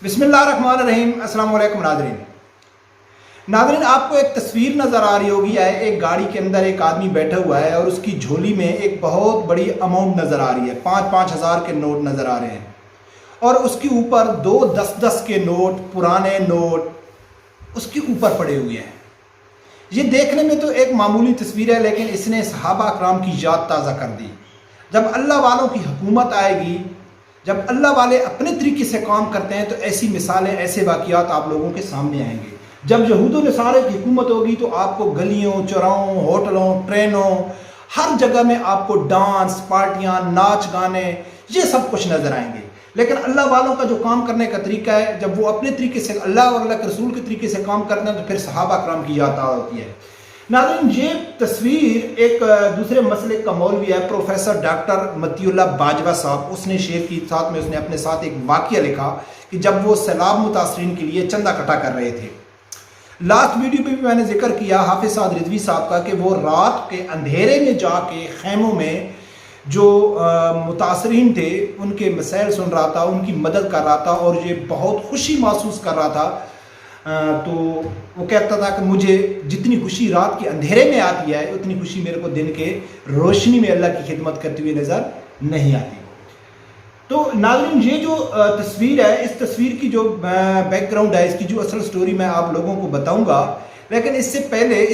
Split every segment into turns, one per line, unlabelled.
بسم اللہ الرحمن الرحیم۔ السلام علیکم ناظرین، آپ کو ایک تصویر نظر آ رہی ہوگی ایک گاڑی کے اندر ایک آدمی بیٹھا ہوا ہے اور اس کی جھولی میں ایک بہت بڑی اماؤنٹ نظر آ رہی ہے، 5,000 کے نوٹ نظر آ رہے ہیں اور اس کے اوپر 2 10 کے نوٹ، پرانے نوٹ اس کے اوپر پڑے ہوئے ہیں۔ یہ دیکھنے میں تو ایک معمولی تصویر ہے، لیکن اس نے صحابہ اکرام کی یاد تازہ کر دی۔ جب اللہ والوں کی حکومت آئے گی، جب اللہ والے اپنے طریقے سے کام کرتے ہیں تو ایسی مثالیں، ایسے واقعات آپ لوگوں کے سامنے آئیں گے۔ جب یہود و نصارہ کی حکومت ہوگی تو آپ کو گلیوں، چوراہوں، ہوٹلوں، ٹرینوں، ہر جگہ میں آپ کو ڈانس، پارٹیاں، ناچ گانے، یہ سب کچھ نظر آئیں گے۔ لیکن اللہ والوں کا جو کام کرنے کا طریقہ ہے، جب وہ اپنے طریقے سے اللہ اور اللہ کے رسول کے طریقے سے کام کرتے ہیں تو پھر صحابہ اکرام کی یاد ہوتی ہے۔ ناظرین، یہ تصویر ایک دوسرے مسلک کا مولوی ہے، پروفیسر ڈاکٹر مطیع اللہ باجوہ صاحب، اس نے شیئر کی۔ ساتھ میں اس نے اپنے ساتھ ایک واقعہ لکھا کہ جب وہ سیلاب متاثرین کے لیے چندہ اکٹھا کر رہے تھے۔ لاسٹ ویڈیو پہ بھی میں نے ذکر کیا حافظ سعد رضوی صاحب کا کہ وہ رات کے اندھیرے میں جا کے خیموں میں جو متاثرین تھے ان کے مسائل سن رہا تھا، ان کی مدد کر رہا تھا اور یہ بہت خوشی محسوس کر رہا تھا۔ تو وہ کہتا تھا کہ مجھے جتنی خوشی رات کے اندھیرے میں آتی ہے اتنی خوشی میرے کو دن کے روشنی میں اللہ کی خدمت کرتے ہوئے نظر نہیں آتی۔ تو ناظرین، یہ جو تصویر ہے، اس تصویر کی جو بیک گراؤنڈ ہے، اس کی جو اصل سٹوری میں آپ لوگوں کو بتاؤں گا، لیکن اس سے پہلے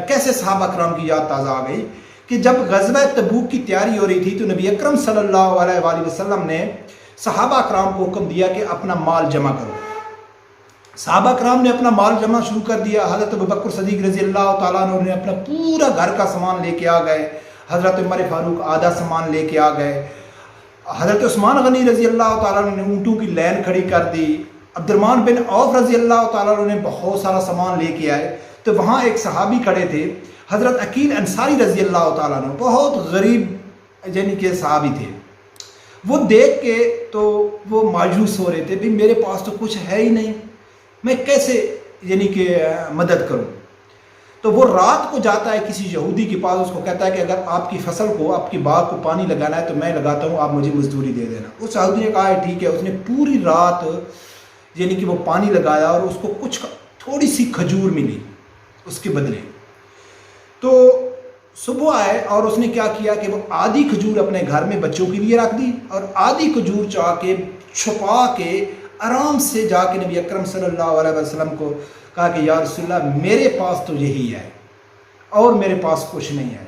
کیسے صحابہ اکرام کی یاد تازہ آ گئی کہ جب غزوہ تبوک کی تیاری ہو رہی تھی تو نبی اکرم صلی اللہ علیہ وآلہ وسلم نے صحابہ اکرام کو حکم دیا کہ اپنا مال جمع کرو۔ صحابہ اکرام نے اپنا مال جمع شروع کر دیا۔ حضرت ابوبکر صدیق رضی اللہ تعالیٰ عنہ نے اپنا پورا گھر کا سامان لے کے آ گئے، حضرت عمر فاروق آدھا سامان لے کے آ گئے، حضرت عثمان غنی رضی اللہ تعالیٰ عنہ نے اونٹوں کی لین کھڑی کر دی، عبد الرحمن بن عوف رضی اللہ تعالیٰ عنہ نے بہت سارا سامان لے کے آئے۔ تو وہاں ایک صحابی کھڑے تھے، حضرت عقیل انصاری رضی اللہ تعالیٰ عنہ، بہت غریب یعنی کہ صحابی تھے۔ وہ دیکھ کے تو وہ مایوس ہو رہے تھے، بھی میرے پاس تو کچھ ہے ہی نہیں، میں کیسے یعنی کہ مدد کروں۔ تو وہ رات کو جاتا ہے کسی یہودی کے پاس، اس کو کہتا ہے کہ اگر آپ کی فصل کو، آپ کی باغ کو پانی لگانا ہے تو میں لگاتا ہوں، آپ مجھے مزدوری دے دینا۔ اس یہودی نے کہا ہے ٹھیک ہے۔ اس نے پوری رات یعنی کہ وہ پانی لگایا اور اس کو کچھ تھوڑی سی کھجور ملی اس کے بدلے۔ تو صبح آئے اور اس نے کیا کیا کہ وہ آدھی کھجور اپنے گھر میں بچوں کے لیے رکھ دی اور آدھی کھجور چاہ کے چھپا کے آرام سے جا کے نبی اکرم صلی اللہ علیہ وسلم کو کہا کہ یا رسول اللہ، میرے پاس تو یہی ہے اور میرے پاس کچھ نہیں ہے۔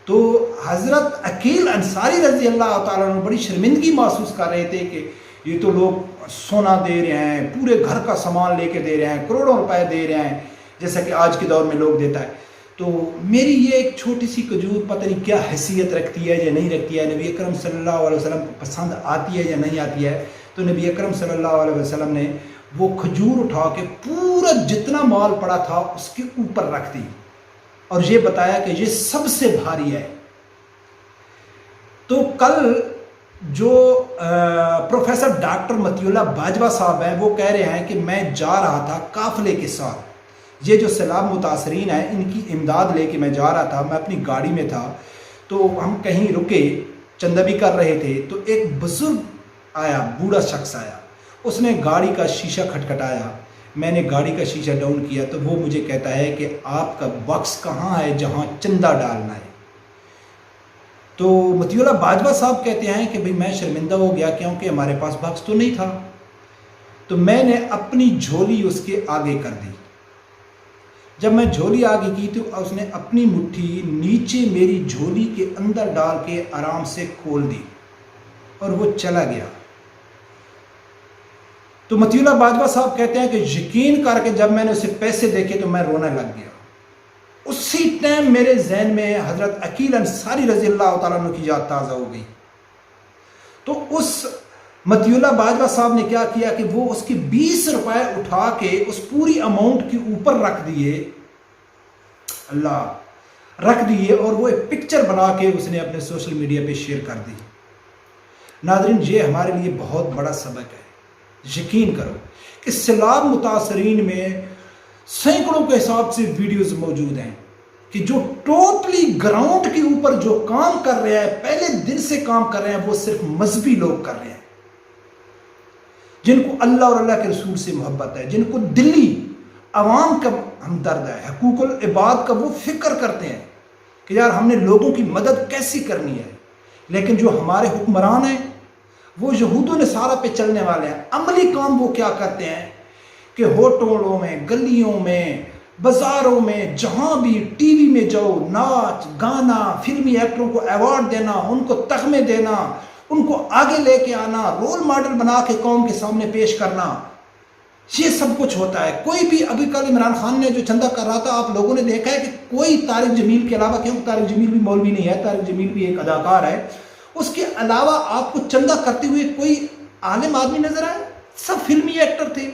تو حضرت عقیل انصاری رضی اللہ تعالیٰ عنہ بڑی شرمندگی محسوس کر رہے تھے کہ یہ تو لوگ سونا دے رہے ہیں، پورے گھر کا سامان لے کے دے رہے ہیں، کروڑوں روپے دے رہے ہیں جیسا کہ آج کے دور میں لوگ دیتا ہے، تو میری یہ ایک چھوٹی سی کھجور پتہ نہیں کیا حیثیت رکھتی ہے یا نہیں رکھتی ہے، نبی اکرم صلی اللہ علیہ وسلم کو پسند آتی ہے یا نہیں آتی ہے۔ تو نبی اکرم صلی اللہ علیہ وسلم نے وہ کھجور اٹھا کے پورا جتنا مال پڑا تھا اس کے اوپر رکھ دی اور یہ بتایا کہ یہ سب سے بھاری ہے۔ تو کل جو پروفیسر ڈاکٹر مطیع اللہ باجوہ صاحب ہیں وہ کہہ رہے ہیں کہ میں جا رہا تھا قافلے کے ساتھ، یہ جو سیلاب متاثرین ہیں ان کی امداد لے کے میں جا رہا تھا، میں اپنی گاڑی میں تھا، تو ہم کہیں رکے، چندہ بھی کر رہے تھے، تو ایک بزرگ آیا، بوڑھا شخص آیا، اس نے گاڑی کا شیشہ کھٹکھٹایا، میں نے گاڑی کا شیشہ ڈاؤن کیا تو وہ مجھے کہتا ہے کہ آپ کا باکس کہاں ہے جہاں چندہ ڈالنا ہے۔ تو مطیع اللہ باجوہ صاحب کہتے ہیں کہ بھئی میں شرمندہ ہو گیا کیونکہ ہمارے پاس باکس تو نہیں تھا، تو میں نے اپنی جھولی اس کے آگے کر دی۔ جب میں جھولی آگے کی تو اس نے اپنی مٹھی نیچے میری جھولی کے اندر ڈال کے آرام سے کھول دی اور وہ چلا گیا۔ تو مطیع اللہ باجوہ صاحب کہتے ہیں کہ یقین کر کے جب میں نے اسے پیسے دیکھے تو میں رونے لگ گیا۔ اسی ٹائم میرے ذہن میں حضرت عقیل انصاری رضی اللہ تعالیٰ عنہ کی یاد تازہ ہو گئی۔ تو اس مطیع اللہ باجوہ صاحب نے کیا کیا کہ وہ اس کے 20 روپے اٹھا کے اس پوری اماؤنٹ کے اوپر رکھ دیے، اللہ رکھ دیے، اور وہ ایک پکچر بنا کے اس نے اپنے سوشل میڈیا پہ شیئر کر دی۔ ناظرین، یہ ہمارے لیے بہت بڑا سبق ہے۔ یقین کرو کہ سیلاب متاثرین میں سینکڑوں کے حساب سے ویڈیوز موجود ہیں کہ جو ٹوٹلی گراؤنڈ کے اوپر جو کام کر رہے ہیں، پہلے دن سے کام کر رہے ہیں، وہ صرف مذہبی لوگ کر رہے ہیں۔ جن کو اللہ اور اللہ کے رسول سے محبت ہے، جن کو دلی عوام کا ہمدرد ہے، حقوق العباد کا وہ فکر کرتے ہیں کہ یار ہم نے لوگوں کی مدد کیسی کرنی ہے. لیکن جو ہمارے حکمران ہیں وہ یہود و نصارہ پہ چلنے والے ہیں. عملی کام وہ کیا کرتے ہیں کہ ہوٹلوں میں، گلیوں میں، بازاروں میں، جہاں بھی ٹی وی میں جاؤ، ناچ گانا، فلمی ایکٹروں کو ایوارڈ دینا، ان کو تغمے دینا، ان کو آگے لے کے آنا، رول ماڈل بنا کے قوم کے سامنے پیش کرنا، یہ سب کچھ ہوتا ہے. کوئی بھی ابھی کل عمران خان نے جو چندہ کر رہا تھا، آپ لوگوں نے دیکھا ہے کہ کوئی طارق جمیل کے علاوہ، کیونکہ طارق جمیل بھی مولوی نہیں ہے، طارق جمیل بھی ایک اداکار ہے، اس کے علاوہ آپ کو چندہ کرتے ہوئے کوئی عالم آدمی نظر آئے؟ سب فلمی ایکٹر تھے،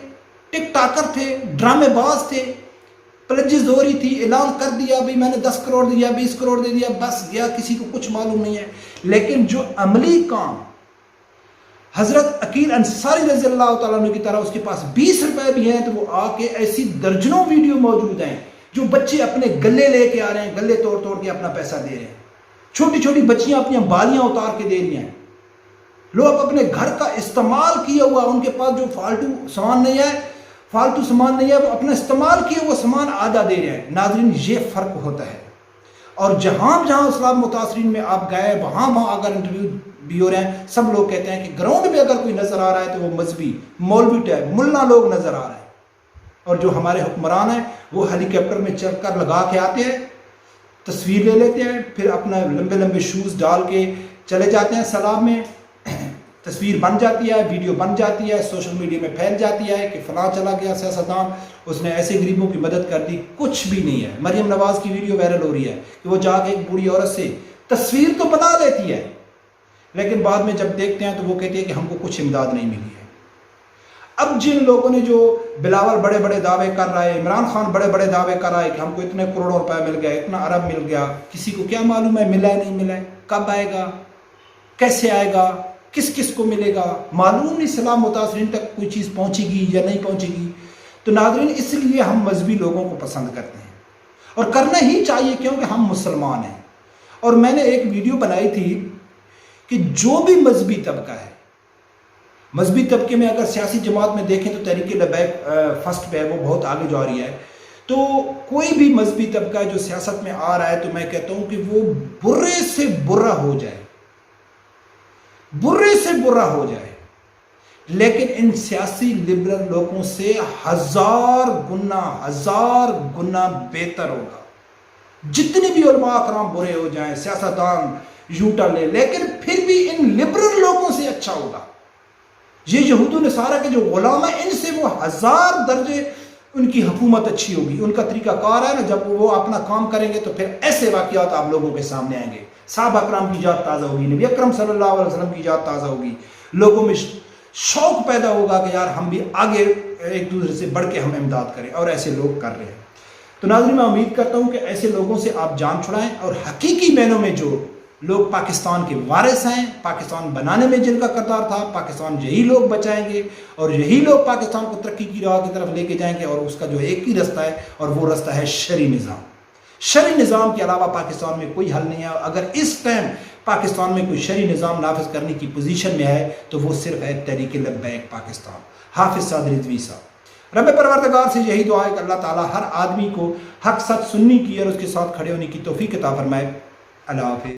ٹک ٹاکر تھے، ڈرامے باز تھے. پلجی زوری تھی، اعلان کر دیا بھئی میں نے 10 کروڑ دیا، 20 کروڑ دے دیا، بس گیا، کسی کو کچھ معلوم نہیں ہے. لیکن جو عملی کام حضرت عقیل انصاری رضی اللہ تعالیٰ عنہ کی طرح اس کے پاس 20 روپے بھی ہیں تو وہ آ کے ایسی درجنوں ویڈیو موجود ہیں جو بچے اپنے گلے لے کے آ رہے ہیں، گلے توڑ توڑ کے اپنا پیسہ دے رہے ہیں. چھوٹی چھوٹی بچیاں اپنی بالیاں اتار کے دے رہی ہیں. لوگ اپنے گھر کا استعمال کیا ہوا، ان کے پاس جو فالتو سامان نہیں ہے وہ اپنا استعمال کیا ہوا سامان آدھا دے رہے ہیں. ناظرین، یہ فرق ہوتا ہے. اور جہاں اسلام متاثرین میں آپ گئے، وہاں اگر انٹرویو بھی ہو رہے ہیں، سب لوگ کہتے ہیں کہ گراؤنڈ میں اگر کوئی نظر آ رہا ہے تو وہ مذہبی مولوی ٹائپ ملا لوگ نظر آ رہے ہیں. اور جو ہمارے حکمران ہیں وہ ہیلی کاپٹر میں چڑھ کر لگا کے آتے ہیں، تصویر لے لیتے ہیں، پھر اپنا لمبے لمبے شوز ڈال کے چلے جاتے ہیں سیلاب میں. تصویر بن جاتی ہے، ویڈیو بن جاتی ہے، سوشل میڈیا میں پھیل جاتی ہے کہ فلاں چلا گیا سیاستدان، اس نے ایسے غریبوں کی مدد کر دی. کچھ بھی نہیں ہے. مریم نواز کی ویڈیو وائرل ہو رہی ہے کہ وہ جا کے ایک بوڑھی عورت سے تصویر تو بنا لیتی ہے، لیکن بعد میں جب دیکھتے ہیں تو وہ کہتے ہیں کہ ہم کو کچھ امداد نہیں ملی ہے. اب جن لوگوں نے جو بلاول بڑے بڑے دعوے کر رہا ہے، عمران خان بڑے بڑے دعوے کر رہا ہے کہ ہم کو اتنے کروڑوں روپے مل گئے، اتنا ارب مل گیا، کسی کو کیا معلوم ہے ملا ہے نہیں ملا ہے، کب آئے گا، کیسے آئے گا، کس کس کو ملے گا، معلوم نہیں اسلام متاثرین تک کوئی چیز پہنچے گی یا نہیں پہنچے گی. تو ناظرین، اس لیے ہم مذہبی لوگوں کو پسند کرتے ہیں اور کرنا ہی چاہیے کیونکہ ہم مسلمان ہیں. اور میں نے ایک ویڈیو بنائی تھی کہ جو بھی مذہبی طبقہ ہے، مذہبی طبقے میں اگر سیاسی جماعت میں دیکھیں تو تحریک لبیک فرسٹ پہ ہے، وہ بہت آگے جا رہی ہے. تو کوئی بھی مذہبی طبقہ جو سیاست میں آ رہا ہے تو میں کہتا ہوں کہ وہ برے سے برا ہو جائے، برے سے برا ہو جائے، لیکن ان سیاسی لبرل لوگوں سے ہزار گنا بہتر ہوگا. جتنے بھی علماء کرام برے ہو جائیں، سیاستدان یوٹا لے، لیکن پھر بھی ان لبرل لوگوں سے اچھا ہوگا. یہ یہود و نصارہ کے جو غلام ہیں، ان سے وہ 1000 درجے ان کی حکومت اچھی ہوگی. ان کا طریقہ کار ہے نا، جب وہ اپنا کام کریں گے تو پھر ایسے واقعات آپ لوگوں کے سامنے آئیں گے. صحابہ اکرام کی یاد تازہ ہوگی، نبی اکرم صلی اللہ علیہ وسلم کی یاد تازہ ہوگی، لوگوں میں شوق پیدا ہوگا کہ یار ہم بھی آگے ایک دوسرے سے بڑھ کے ہم امداد کریں، اور ایسے لوگ کر رہے ہیں. تو ناظرین، میں امید کرتا ہوں کہ ایسے لوگوں سے آپ جان چھڑائیں، اور حقیقی معنوں میں جو لوگ پاکستان کے وارث ہیں، پاکستان بنانے میں جن کا کردار تھا، پاکستان یہی لوگ بچائیں گے اور یہی لوگ پاکستان کو ترقی کی راہ کی طرف لے کے جائیں گے. اور اس کا جو ایک ہی رستہ ہے، اور وہ رستہ ہے شرعی نظام. شرعی نظام کے علاوہ پاکستان میں کوئی حل نہیں ہے. اگر اس ٹائم پاکستان میں کوئی شرعی نظام نافذ کرنے کی پوزیشن میں ہے تو وہ صرف ہے تحریک لبیک پاکستان. حافظ صادق رضوی صاحب. رب پروردگار سے یہی دعا ہے کہ اللہ تعالیٰ ہر آدمی کو حق سچ سننے کی اور اس کے ساتھ کھڑے ہونے کی توفیق عطا فرمائے. اللہ حافظ.